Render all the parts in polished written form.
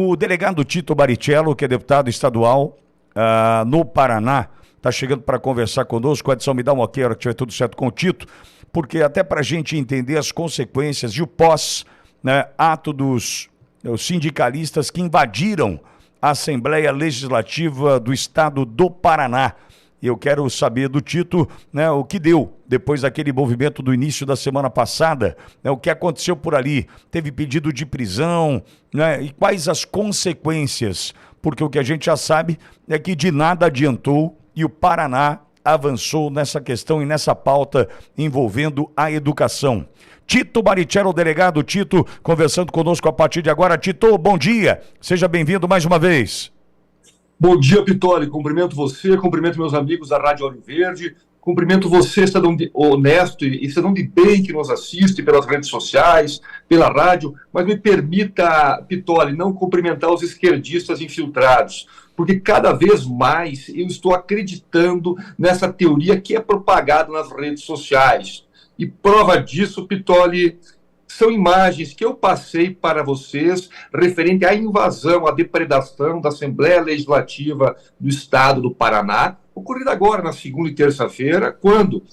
O delegado Tito Baricello, que é deputado estadual no Paraná, está chegando para conversar conosco. Edson, me dá um ok, a hora que tiver tudo certo com o Tito, porque até para a gente entender as consequências e o pós, né, ato dos sindicalistas que invadiram a Assembleia Legislativa do Estado do Paraná. E eu quero saber do Tito, né, o que deu depois daquele movimento do início da semana passada, né, o que aconteceu por ali, teve pedido de prisão, né, e quais as consequências, porque o que a gente já sabe é que de nada adiantou e o Paraná avançou nessa questão e nessa pauta envolvendo a educação. Tito Baricello, delegado Tito, conversando conosco a partir de agora. Tito, bom dia, seja bem-vindo mais uma vez. Bom dia, Pitoli. Cumprimento você, cumprimento meus amigos da Rádio Ouro Verde, cumprimento você, cidadão honesto e cidadão de bem que nos assiste pelas redes sociais, pela rádio, mas me permita, Pitoli, não cumprimentar os esquerdistas infiltrados, porque cada vez mais eu estou acreditando nessa teoria que é propagada nas redes sociais. E prova disso, Pitoli, são imagens que eu passei para vocês referente à invasão, à depredação da Assembleia Legislativa do Estado do Paraná, ocorrida agora na segunda e terça-feira, quando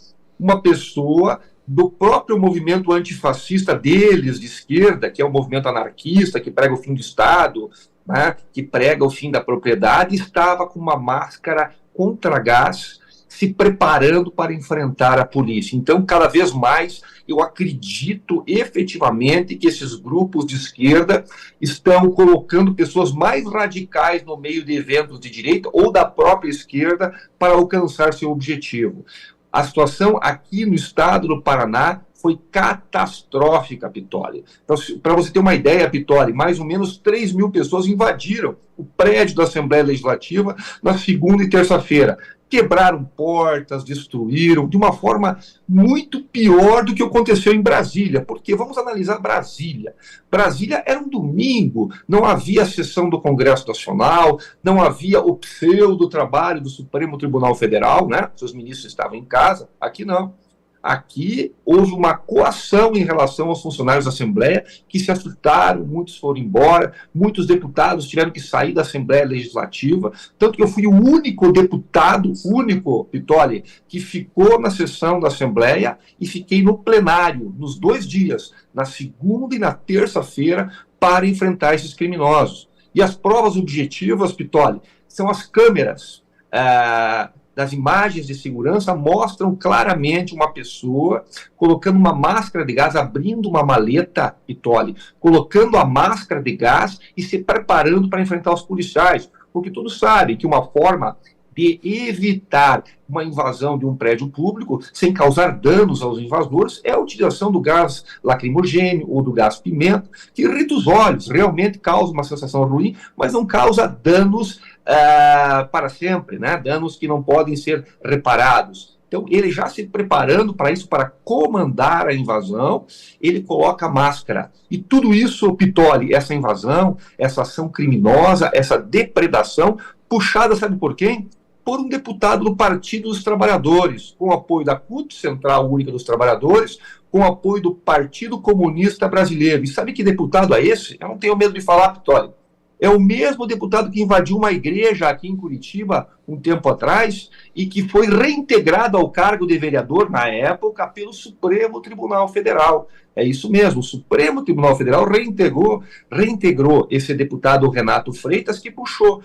uma pessoa do próprio movimento antifascista deles, de esquerda, que é o movimento anarquista, que prega o fim do Estado, né, que prega o fim da propriedade, estava com uma máscara contra gás, se preparando para enfrentar a polícia. Então, cada vez mais, eu acredito efetivamente que esses grupos de esquerda estão colocando pessoas mais radicais no meio de eventos de direita ou da própria esquerda para alcançar seu objetivo. A situação aqui no estado do Paraná foi catastrófica, Pitoli. Então, para você ter uma ideia, Pitoli, mais ou menos 3 mil pessoas invadiram o prédio da Assembleia Legislativa na segunda e terça-feira. Quebraram portas, destruíram, de uma forma muito pior do que aconteceu em Brasília. Porque vamos analisar Brasília. Brasília era um domingo, não havia sessão do Congresso Nacional, não havia o pseudo trabalho do Supremo Tribunal Federal, né? Seus ministros estavam em casa. Aqui não. Aqui houve uma coação em relação aos funcionários da Assembleia que se assustaram, muitos foram embora, muitos deputados tiveram que sair da Assembleia Legislativa, tanto que eu fui o único deputado, Pitoli, que ficou na sessão da Assembleia e fiquei no plenário, nos 2 dias, na segunda e na terça-feira, para enfrentar esses criminosos. E as provas objetivas, Pitoli, são as câmeras das imagens de segurança mostram claramente uma pessoa colocando uma máscara de gás, abrindo uma maleta, Pitoli, colocando a máscara de gás e se preparando para enfrentar os policiais, porque todos sabem que uma forma de evitar uma invasão de um prédio público sem causar danos aos invasores é a utilização do gás lacrimogêneo ou do gás pimenta, que irrita os olhos, realmente causa uma sensação ruim, mas não causa danos para sempre, né? Danos que não podem ser reparados. Então, ele já se preparando para isso, para comandar a invasão, ele coloca máscara. E tudo isso, Pitoli, essa invasão, essa ação criminosa, essa depredação, puxada, sabe por quem? Por um deputado do Partido dos Trabalhadores, com apoio da CUT, Central Única dos Trabalhadores, com apoio do Partido Comunista Brasileiro. E sabe que deputado é esse? Eu não tenho medo de falar, Pitoli. É o mesmo deputado que invadiu uma igreja aqui em Curitiba um tempo atrás e que foi reintegrado ao cargo de vereador, na época, pelo Supremo Tribunal Federal. É isso mesmo, o Supremo Tribunal Federal reintegrou esse deputado Renato Freitas, que puxou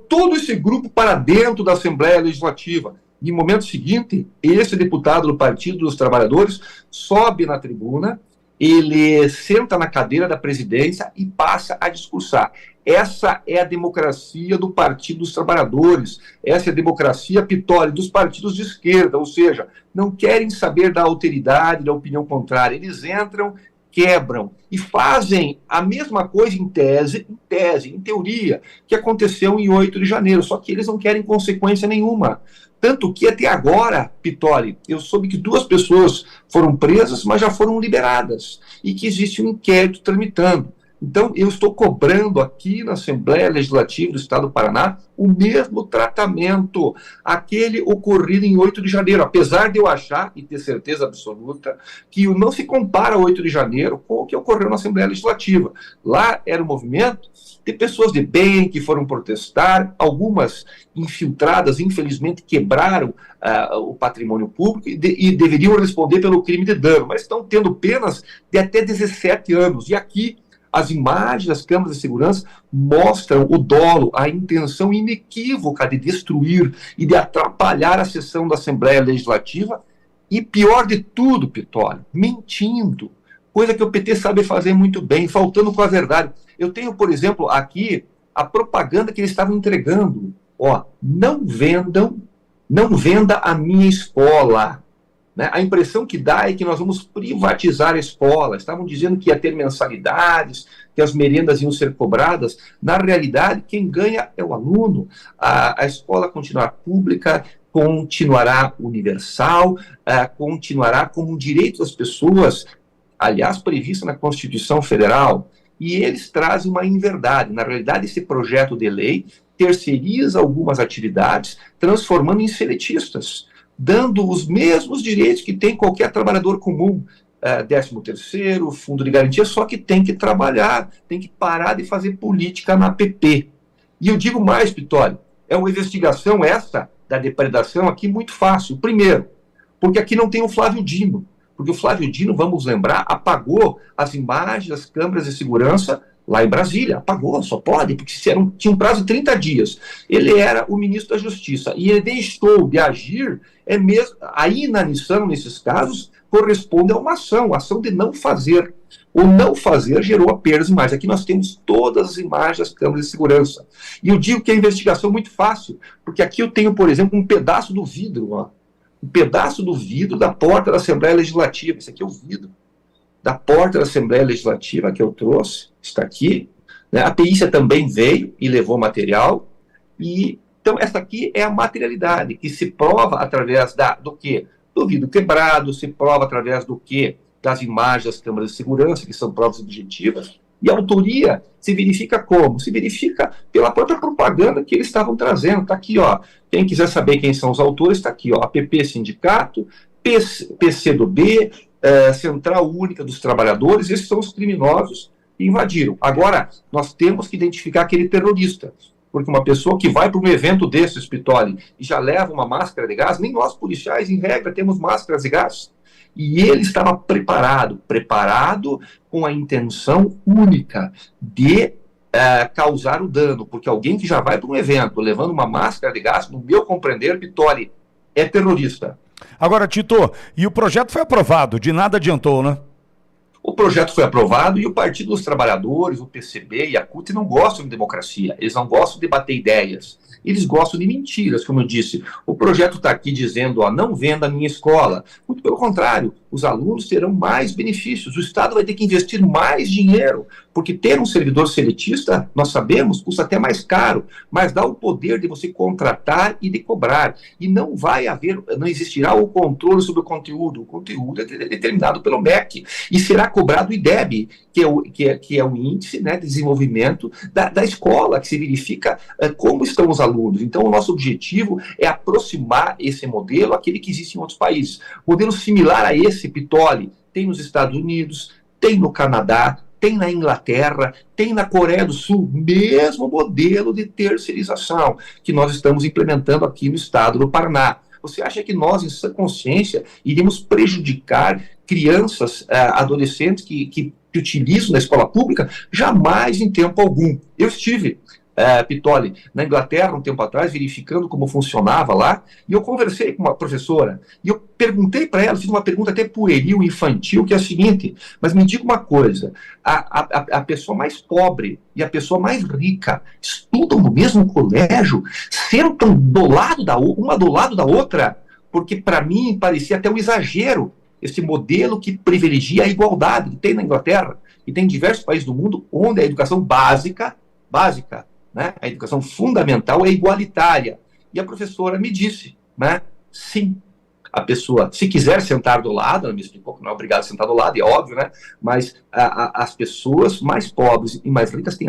todo esse grupo para dentro da Assembleia Legislativa. E no momento seguinte, esse deputado do Partido dos Trabalhadores sobe na tribuna, ele senta na cadeira da presidência e passa a discursar. Essa é a democracia do Partido dos Trabalhadores, essa é a democracia, Pitoli, dos partidos de esquerda, ou seja, não querem saber da alteridade, da opinião contrária. Eles entram, quebram e fazem a mesma coisa em teoria, que aconteceu em 8 de janeiro, só que eles não querem consequência nenhuma. Tanto que até agora, Pitoli, eu soube que 2 pessoas foram presas, mas já foram liberadas, e que existe um inquérito tramitando. Então, eu estou cobrando aqui na Assembleia Legislativa do Estado do Paraná o mesmo tratamento, aquele ocorrido em 8 de janeiro, apesar de eu achar e ter certeza absoluta que não se compara 8 de janeiro com o que ocorreu na Assembleia Legislativa. Lá era um movimento de pessoas de bem que foram protestar, algumas infiltradas, infelizmente, quebraram o patrimônio público e deveriam responder pelo crime de dano, mas estão tendo penas de até 17 anos. E aqui, as imagens das câmaras de segurança mostram o dolo, a intenção inequívoca de destruir e de atrapalhar a sessão da Assembleia Legislativa e, pior de tudo, Pitório, mentindo, coisa que o PT sabe fazer muito bem, faltando com a verdade. Eu tenho, por exemplo, aqui a propaganda que eles estavam entregando. Ó, não venda a minha escola. Né? A impressão que dá é que nós vamos privatizar a escola. Estavam dizendo que ia ter mensalidades, que as merendas iam ser cobradas. Na realidade, quem ganha é o aluno. A escola continuará pública, continuará universal, continuará como um direito das pessoas, aliás, previsto na Constituição Federal. E eles trazem uma inverdade. Na realidade, esse projeto de lei terceiriza algumas atividades, transformando em seletistas, dando os mesmos direitos que tem qualquer trabalhador comum, 13º, fundo de garantia, só que tem que trabalhar, tem que parar de fazer política na APP. E eu digo mais, Pitório, é uma investigação essa da depredação aqui muito fácil. Primeiro, porque aqui não tem o Flávio Dino, porque o Flávio Dino, vamos lembrar, apagou as imagens das câmeras de segurança lá em Brasília, apagou, só pode, porque tinha um prazo de 30 dias. Ele era o ministro da Justiça, e ele deixou de agir, a inanição nesses casos corresponde a uma ação de não fazer. O não fazer gerou a perda de imagens. Aqui nós temos todas as imagens das câmeras de segurança. E eu digo que a investigação é muito fácil, porque aqui eu tenho, por exemplo, um pedaço do vidro, ó, um pedaço do vidro da porta da Assembleia Legislativa. Esse aqui é o vidro da porta da Assembleia Legislativa que eu trouxe, está aqui. Né? A perícia também veio e levou material. Então, essa aqui é a materialidade, que se prova através do quê? Do vidro quebrado, se prova através do quê? Das imagens das câmeras de segurança, que são provas objetivas. E a autoria se verifica como? Se verifica pela própria propaganda que eles estavam trazendo. Está aqui, ó. Quem quiser saber quem são os autores, está aqui, ó. APP Sindicato, PCdoB, Central Única dos Trabalhadores, esses são os criminosos que invadiram. Agora, nós temos que identificar aquele terrorista, porque uma pessoa que vai para um evento desses, Pitoli, e já leva uma máscara de gás, nem nós policiais, em regra, temos máscaras de gás. E ele estava preparado com a intenção única de causar o dano, porque alguém que já vai para um evento levando uma máscara de gás, no meu compreender, Pitoli, é terrorista. Agora, Tito, e o projeto foi aprovado, de nada adiantou, né? O projeto foi aprovado e o Partido dos Trabalhadores, o PCB e a CUT não gostam de democracia, eles não gostam de debater ideias, eles gostam de mentiras, como eu disse. O projeto está aqui dizendo, ó, não venda a minha escola. Muito pelo contrário, os alunos terão mais benefícios, o Estado vai ter que investir mais dinheiro, porque ter um servidor seletista, nós sabemos, custa até mais caro, mas dá o poder de você contratar e de cobrar. E não existirá o controle sobre o conteúdo é determinado pelo MEC, e será cobrado o IDEB, que é o índice, né, de desenvolvimento da escola, que se verifica como estão os alunos. Então, o nosso objetivo é aproximar esse modelo àquele que existe em outros países. Modelo similar a esse, Pitoli, tem nos Estados Unidos, tem no Canadá, tem na Inglaterra, tem na Coreia do Sul, mesmo modelo de terceirização que nós estamos implementando aqui no estado do Paraná. Você acha que nós, em sã consciência, iríamos prejudicar crianças, adolescentes que utilizam na escola pública? Jamais, em tempo algum. Eu estive, Pitoli, na Inglaterra, um tempo atrás, verificando como funcionava lá, e eu conversei com uma professora, e eu perguntei para ela, fiz uma pergunta até pueril, infantil, que é a seguinte: mas me diga uma coisa, a pessoa mais pobre e a pessoa mais rica estudam no mesmo colégio, sentam uma do lado da outra? Porque para mim parecia até um exagero esse modelo que privilegia a igualdade, que tem na Inglaterra, e tem em diversos países do mundo, onde a educação básica, né, a educação fundamental é igualitária. E a professora me disse, né, sim, a pessoa, se quiser sentar do lado, ela me explicou que não é obrigado a sentar do lado, é óbvio, né? Mas as pessoas mais pobres e mais ricas têm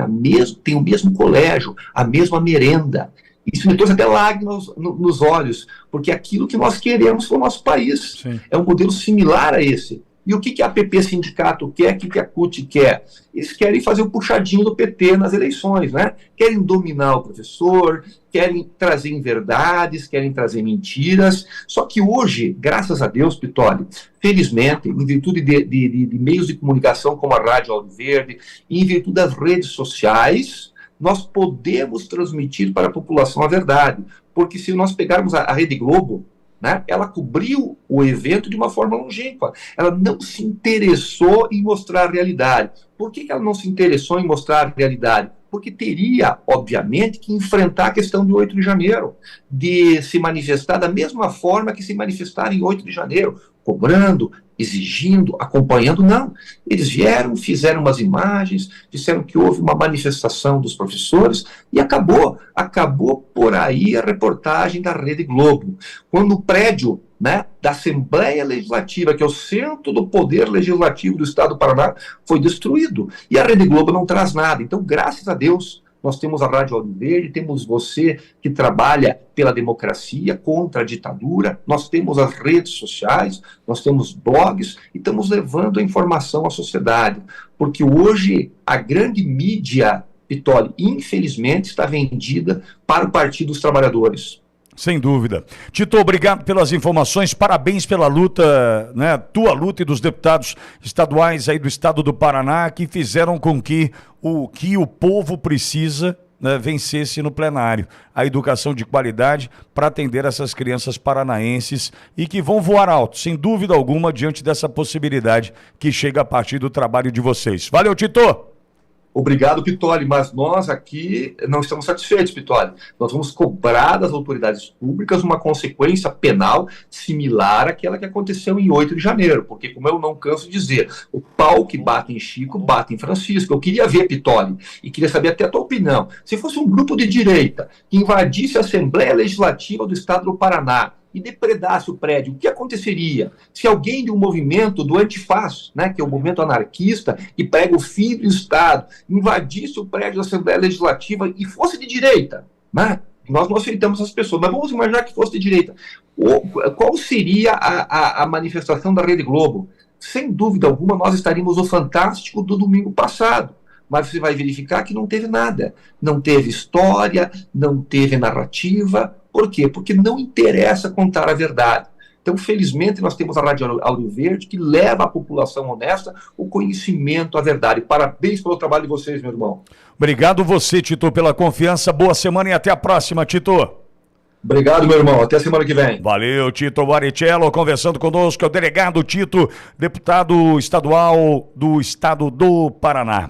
o mesmo colégio, a mesma merenda. Isso me trouxe até lágrimas nos olhos, porque aquilo que nós queremos para o nosso país. Sim. É um modelo similar a esse. E o que a APP Sindicato quer, o que a CUT quer? Eles querem fazer o puxadinho do PT nas eleições, né? Querem dominar o professor, querem trazer inverdades, querem trazer mentiras. Só que hoje, graças a Deus, Pitoli, felizmente, em virtude de meios de comunicação como a Rádio Ouro Verde, e em virtude das redes sociais, nós podemos transmitir para a população a verdade. Porque se nós pegarmos a Rede Globo, né, ela cobriu o evento de uma forma longínqua. Ela não se interessou em mostrar a realidade. Por que ela não se interessou em mostrar a realidade? Porque teria, obviamente, que enfrentar a questão de 8 de janeiro, de se manifestar da mesma forma que se manifestaram em 8 de janeiro, cobrando, exigindo, acompanhando. Não. Eles vieram, fizeram umas imagens, disseram que houve uma manifestação dos professores e acabou. Acabou por aí a reportagem da Rede Globo. Quando o prédio, né, da Assembleia Legislativa, que é o centro do poder legislativo do Estado do Paraná, foi destruído. E a Rede Globo não traz nada. Então, graças a Deus, nós temos a Rádio Ouro Verde, temos você que trabalha pela democracia, contra a ditadura, nós temos as redes sociais, nós temos blogs e estamos levando a informação à sociedade. Porque hoje a grande mídia, Pitoli, infelizmente, está vendida para o Partido dos Trabalhadores. Sem dúvida. Tito, obrigado pelas informações, parabéns pela luta, né, tua luta e dos deputados estaduais aí do estado do Paraná, que fizeram com que o povo precisa, né, vencesse no plenário. A educação de qualidade para atender essas crianças paranaenses e que vão voar alto, sem dúvida alguma, diante dessa possibilidade que chega a partir do trabalho de vocês. Valeu, Tito! Obrigado, Pitoli, mas nós aqui não estamos satisfeitos, Pitoli. Nós vamos cobrar das autoridades públicas uma consequência penal similar àquela que aconteceu em 8 de janeiro, porque, como eu não canso de dizer, o pau que bate em Chico, bate em Francisco. Eu queria ver, Pitoli, e queria saber até a tua opinião. Se fosse um grupo de direita que invadisse a Assembleia Legislativa do Estado do Paraná e depredasse o prédio, o que aconteceria se alguém de um movimento do Antifaz, né, que é o movimento anarquista, que prega o fim do Estado, invadisse o prédio da Assembleia Legislativa e fosse de direita, né? Nós não aceitamos essas pessoas, mas vamos imaginar que fosse de direita. Qual seria a manifestação da Rede Globo? Sem dúvida alguma, nós estaríamos no Fantástico do domingo passado. Mas você vai verificar que não teve nada. Não teve história, não teve narrativa. Por quê? Porque não interessa contar a verdade. Então, felizmente, nós temos a Rádio Ouro Verde, que leva à população honesta o conhecimento, a verdade. Parabéns pelo trabalho de vocês, meu irmão. Obrigado você, Tito, pela confiança. Boa semana e até a próxima, Tito. Obrigado, meu irmão. Até a semana que vem. Valeu, Tito Baricello, conversando conosco, é o delegado Tito, deputado estadual do estado do Paraná.